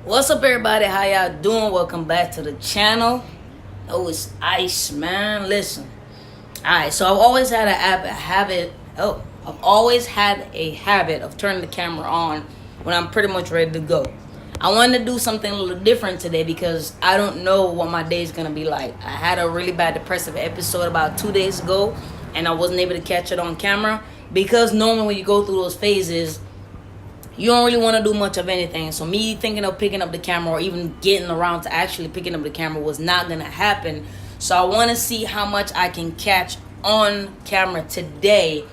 What's up, everybody? How y'all doing? Welcome back to the channel. Oh, it's Ice, man. Listen. Alright, so I've always had a habit of turning the camera on when I'm pretty much ready to go. I wanted to do something a little different today because I don't know what my day is going to be like. I had a really bad depressive episode about 2 days ago, and I wasn't able to catch it on camera because normally when you go through those phases, you don't really want to do much of anything. So me thinking of picking up the camera or even getting around to actually picking up the camera was not going to happen. So I want to see how much I can catch on camera today.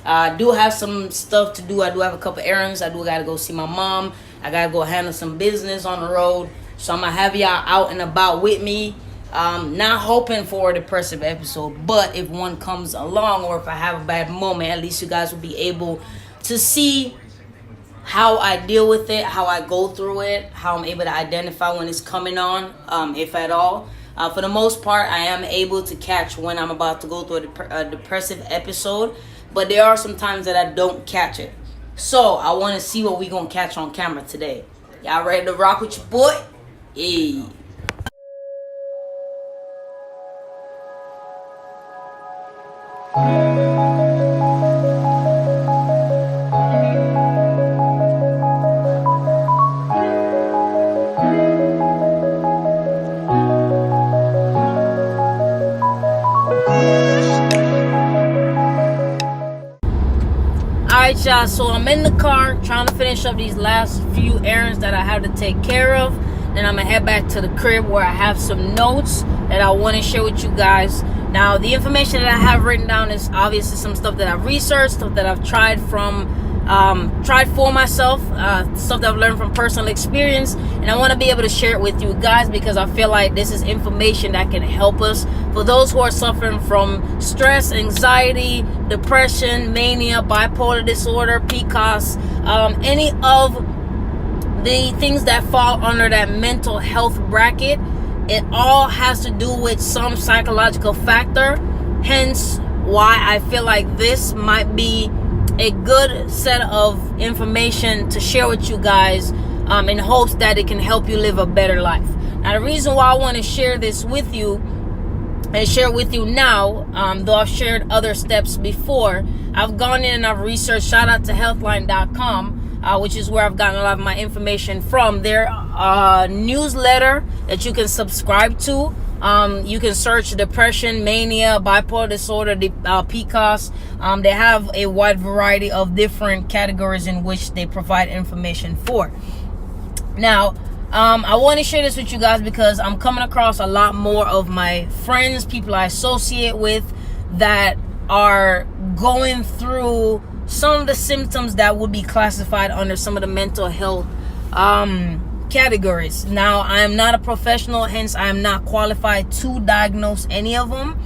I do have some stuff to do. I do have a couple errands. I do got to go see my mom. I got to go handle some business on the road. So I'm going to have y'all out and about with me. Not hoping for a depressive episode, but if one comes along or if I have a bad moment, at least you guys will be able to see how I deal with it, how I go through it, how I'm able to identify when it's coming on, if at all. For the most part, I am able to catch when I'm about to go through a depressive episode, but there are some times that I don't catch it. So I want to see what we gonna catch on camera today. Y'all ready to rock with your boy? Hey. Alright, y'all, so I'm in the car trying to finish up these last few errands that I have to take care of. Then I'm going to head back to the crib where I have some notes that I want to share with you guys. Now, the information that I have written down is obviously some stuff that I've researched, stuff that I've tried for myself, stuff that I've learned from personal experience. And I want to be able to share it with you guys because I feel like this is information that can help us. For those who are suffering from stress, anxiety, depression, mania, bipolar disorder, PCOS, any of the things that fall under that mental health bracket, it all has to do with some psychological factor. Hence why I feel like this might be a good set of information to share with you guys in hopes that it can help you live a better life. Now, the reason why I want to share this with you and share it with you now, though I've shared other steps before, I've gone in and I've researched. Shout out to healthline.com, which is where I've gotten a lot of my information from. Their newsletter that you can subscribe to. You can search depression, mania, bipolar disorder, PCOS. They have a wide variety of different categories in which they provide information for. Now, I want to share this with you guys because I'm coming across a lot more of my friends, people I associate with, that are going through some of the symptoms that would be classified under some of the mental health categories. Now, I am not a professional, hence I am not qualified to diagnose any of them,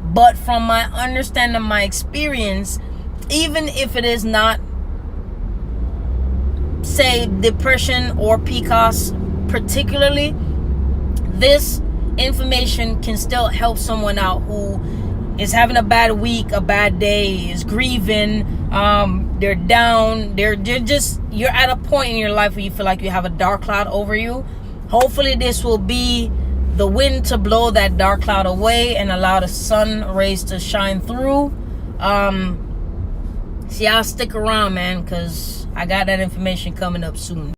but from my understanding, my experience, even if it is not, say, depression or PCOS particularly, this information can still help someone out who is having a bad week, a bad day, is grieving, they're down, you're at a point in your life where you feel like you have a dark cloud over you. Hopefully this will be the wind to blow that dark cloud away and allow the sun rays to shine through. See, I'll stick around, man, because I got that information coming up soon.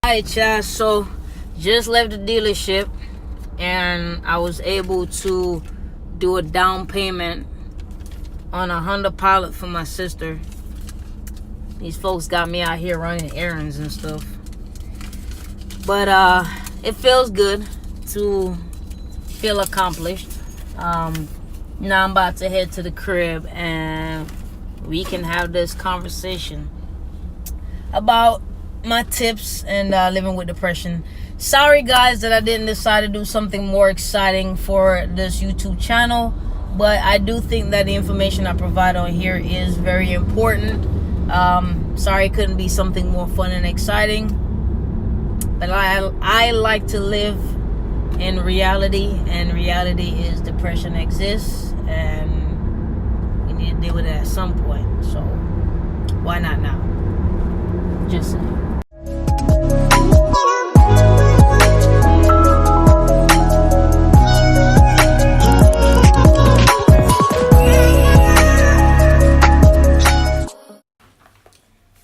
Alright, y'all, so just left the dealership and I was able to do a down payment on a Honda Pilot for my sister. These folks got me out here running errands and stuff, but it feels good to feel accomplished. Now I'm about to head to the crib and we can have this conversation about my tips and living with depression. Sorry guys that I didn't decide to do something more exciting for this YouTube channel, but I do think that the information I provide on here is very important. Sorry it couldn't be something more fun and exciting. But I like to live in reality, and reality is depression exists, and we need to deal with it at some point. So why not now? Just saying.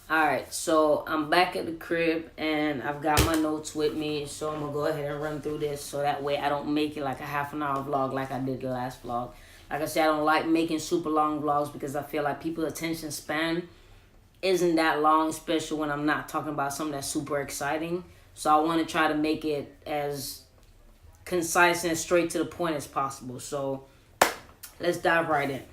Alright, so I'm back at the crib and I've got my notes with me, so I'm gonna go ahead and run through this so that way I don't make it like a half an hour vlog like I did the last vlog. Like I said, I don't like making super long vlogs because I feel like people's attention span isn't that long, especially when I'm not talking about something that's super exciting. So I want to try to make it as concise and straight to the point as possible. So let's dive right in.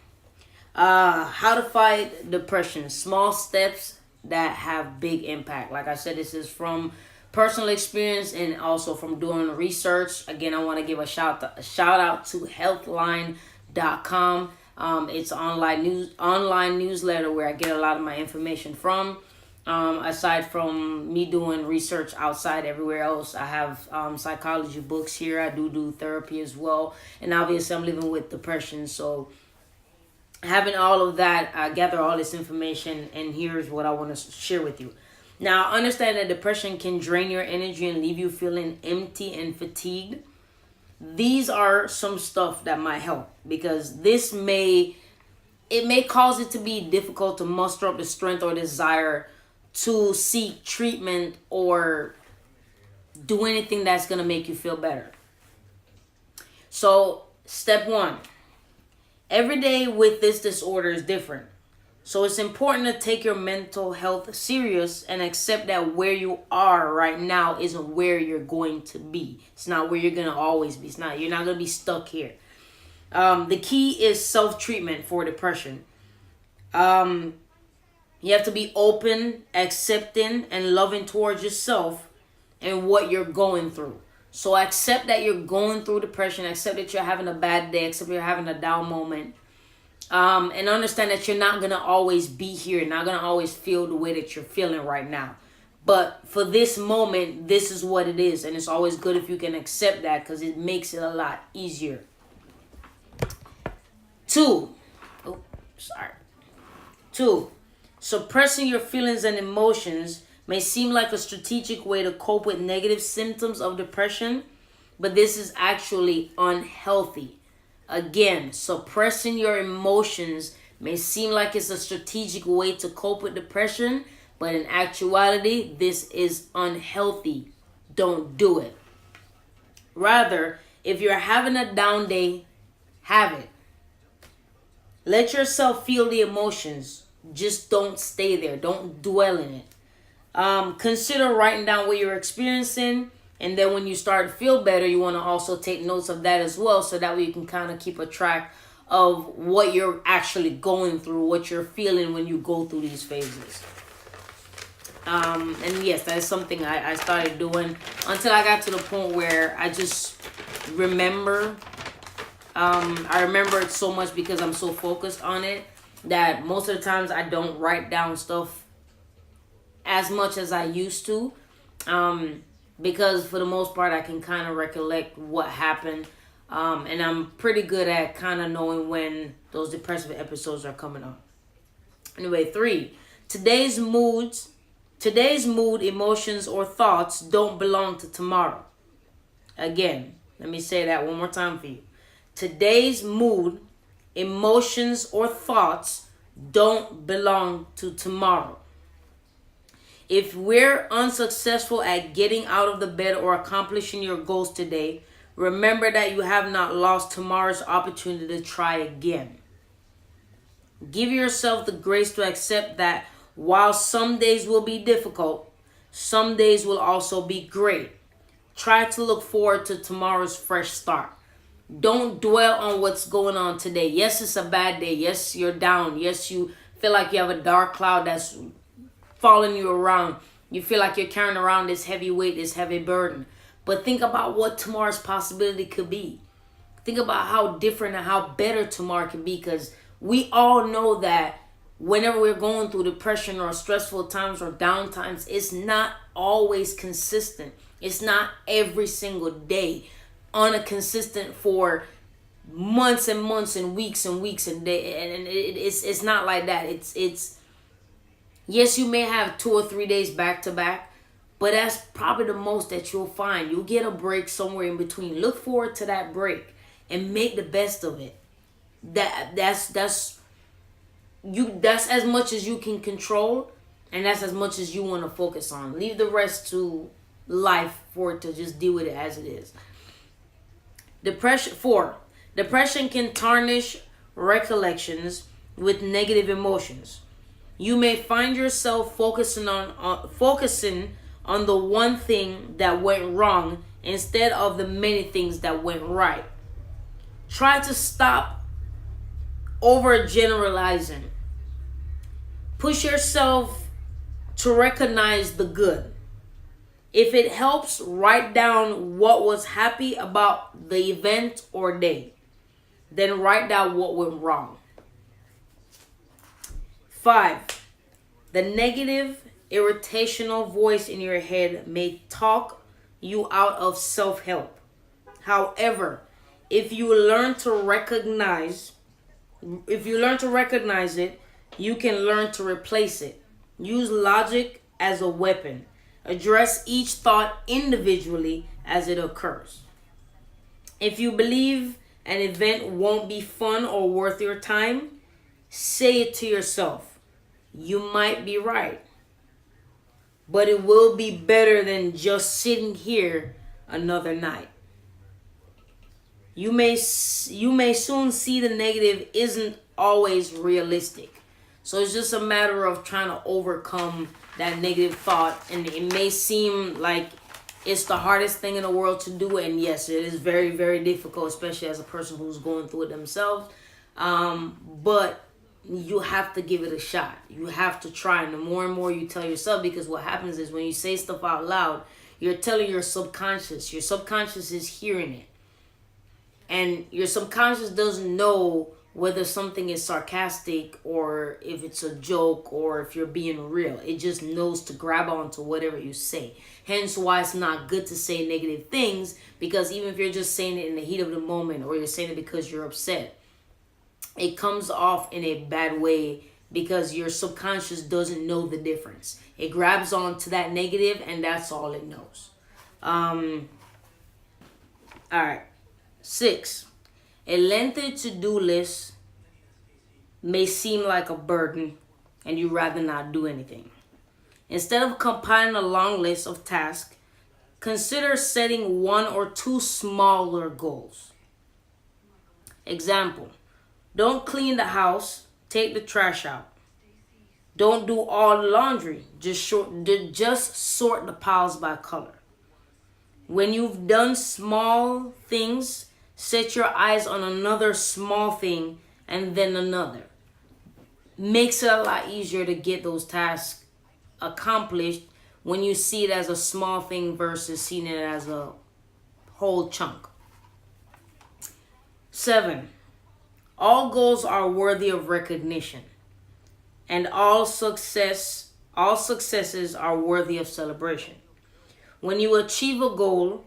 How to fight depression. Small steps that have big impact. Like I said, this is from personal experience and also from doing research. Again, I want to give a shout out to healthline.com. It's online newsletter where I get a lot of my information from. Aside from me doing research outside everywhere else, I have psychology books here. I do therapy as well, and obviously I'm living with depression, so having all of that, I gather all this information, and here's what I want to share with you. Now, understand that depression can drain your energy and leave you feeling empty and fatigued. These are some stuff that might help, because it may cause it to be difficult to muster up the strength or desire to seek treatment or do anything that's going to make you feel better. So, step 1. Every day with this disorder is different. So it's important to take your mental health serious and accept that where you are right now isn't where you're going to be. It's not where you're going to always be. You're not going to be stuck here. The key is self-treatment for depression. You have to be open, accepting, and loving towards yourself and what you're going through. So accept that you're going through depression. Accept that you're having a bad day. Accept you're having a down moment. And understand that you're not going to always be here. Not going to always feel the way that you're feeling right now. But for this moment, this is what it is. And it's always good if you can accept that, because it makes it a lot easier. 2. Suppressing your feelings and emotions may seem like a strategic way to cope with negative symptoms of depression, but this is actually unhealthy. Again, suppressing your emotions may seem like it's a strategic way to cope with depression, but in actuality, this is unhealthy. Don't do it. Rather, if you're having a down day, have it. Let yourself feel the emotions. Just don't stay there. Don't dwell in it. Consider writing down what you're experiencing, and then when you start to feel better, you want to also take notes of that as well, so that way you can kind of keep a track of what you're actually going through, what you're feeling when you go through these phases. And yes, that is something I started doing until I got to the point where I just remember. I remember it so much because I'm so focused on it that most of the times I don't write down stuff as much as I used to, because for the most part I can kind of recollect what happened, and I'm pretty good at kind of knowing when those depressive episodes are coming on. Anyway, 3. Today's mood, emotions, or thoughts don't belong to tomorrow. Again, let me say that one more time for you. Today's mood, emotions, or thoughts don't belong to tomorrow. If we're unsuccessful at getting out of the bed or accomplishing your goals today, remember that you have not lost tomorrow's opportunity to try again. Give yourself the grace to accept that while some days will be difficult, some days will also be great. Try to look forward to tomorrow's fresh start. Don't dwell on what's going on today. Yes, it's a bad day. Yes, you're down. Yes, you feel like you have a dark cloud that's following you around. You feel like you're carrying around this heavy weight, this heavy burden. But think about what tomorrow's possibility could be. Think about how different and how better tomorrow can be, because we all know that whenever we're going through depression or stressful times or down times, it's not always consistent. It's not every single day on a consistent for months and months and weeks and weeks and day, and it's not like that. It's yes, you may have 2 or 3 days back to back, but that's probably the most that you'll find. You'll get a break somewhere in between. Look forward to that break and make the best of it. That's as much as you can control, and that's as much as you want to focus on. Leave the rest to life for it to just deal with it as it is. Depression can tarnish recollections with negative emotions. You may find yourself focusing on the one thing that went wrong instead of the many things that went right. Try to stop overgeneralizing. Push yourself to recognize the good. If it helps, write down what was happy about the event or day. Then write down what went wrong. 5. The negative, irritational voice in your head may talk you out of self-help. However, if you learn to recognize it, you can learn to replace it. Use logic as a weapon. Address each thought individually as it occurs. If you believe an event won't be fun or worth your time, say it to yourself. You might be right, but it will be better than just sitting here another night. You may soon see the negative isn't always realistic. So it's just a matter of trying to overcome that negative thought. And it may seem like it's the hardest thing in the world to do. And yes, it is very, very difficult, especially as a person who's going through it themselves. But you have to give it a shot. You have to try. And the more and more you tell yourself, because what happens is when you say stuff out loud, you're telling your subconscious. Your subconscious is hearing it. And your subconscious doesn't know whether something is sarcastic or if it's a joke or if you're being real. It just knows to grab onto whatever you say. Hence why it's not good to say negative things, because even if you're just saying it in the heat of the moment or you're saying it because you're upset, it comes off in a bad way because your subconscious doesn't know the difference. It grabs onto that negative and that's all it knows. All right. 6. A lengthy to-do list may seem like a burden and you'd rather not do anything. Instead of compiling a long list of tasks, consider setting 1 or 2 smaller goals. Example, don't clean the house, take the trash out. Don't do all the laundry, just sort the piles by color. When you've done small things, set your eyes on another small thing and then another. Makes it a lot easier to get those tasks accomplished when you see it as a small thing versus seeing it as a whole chunk. 7. All goals are worthy of recognition, and all successes are worthy of celebration. When you achieve a goal,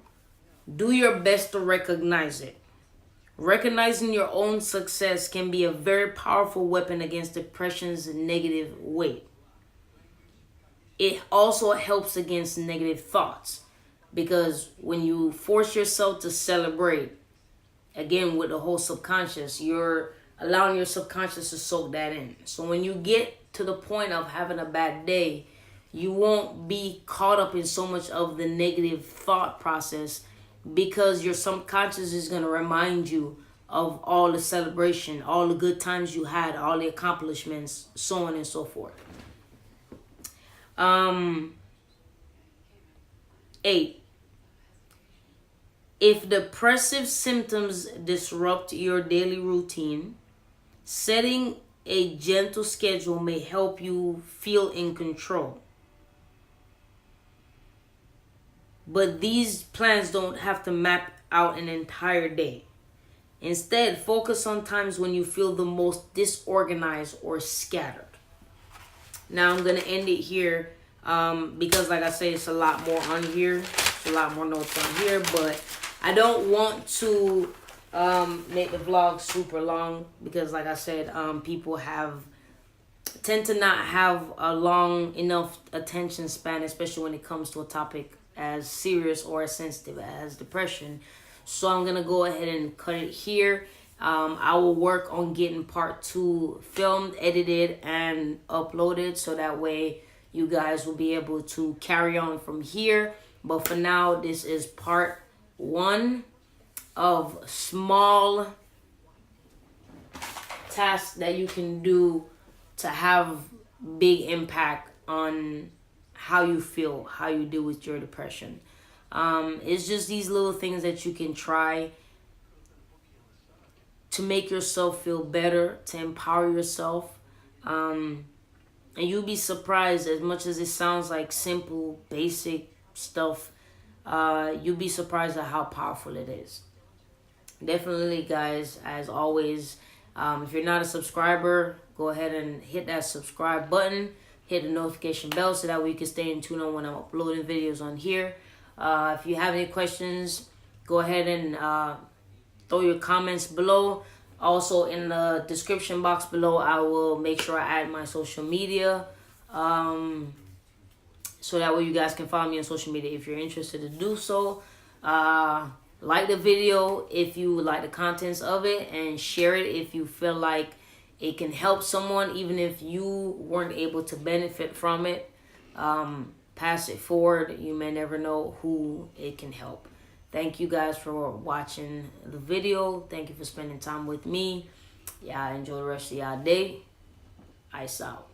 do your best to recognize it. Recognizing your own success can be a very powerful weapon against depression's negative weight. It also helps against negative thoughts, because when you force yourself to celebrate, again with the whole subconscious, you're allowing your subconscious to soak that in. So when you get to the point of having a bad day, you won't be caught up in so much of the negative thought process, because your subconscious is going to remind you of all the celebration, all the good times you had, all the accomplishments, so on and so forth. 8. If depressive symptoms disrupt your daily routine, setting a gentle schedule may help you feel in control. But these plans don't have to map out an entire day. Instead, focus on times when you feel the most disorganized or scattered. Now I'm going to end it here because like I said, it's a lot more on here. a lot more notes on here, but I don't want to make the vlog super long because, like I said, people tend to not have a long enough attention span, especially when it comes to a topic as serious or as sensitive as depression. So I'm gonna go ahead and cut it here. I will work on getting part 2 filmed, edited, and uploaded, so that way you guys will be able to carry on from here. But for now, this is part 1 of small tasks that you can do to have big impact on how you feel, how you deal with your depression. It's just these little things that you can try to make yourself feel better, to empower yourself. And you'll be surprised, as much as it sounds like simple, basic stuff, you'll be surprised at how powerful it is. Definitely, guys, as always, if you're not a subscriber, go ahead and hit that subscribe button. Hit the notification bell so that way you can stay in tune on when I'm uploading videos on here. If you have any questions, go ahead and throw your comments below. Also, in the description box below, I will make sure I add my social media. So that way you guys can follow me on social media if you're interested to do so. Like the video if you like the contents of it, and share it if you feel like it can help someone, even if you weren't able to benefit from it. Pass it forward. You may never know who it can help. Thank you guys for watching the video. Thank you for spending time with me. Yeah, enjoy the rest of y'all day. Ice out.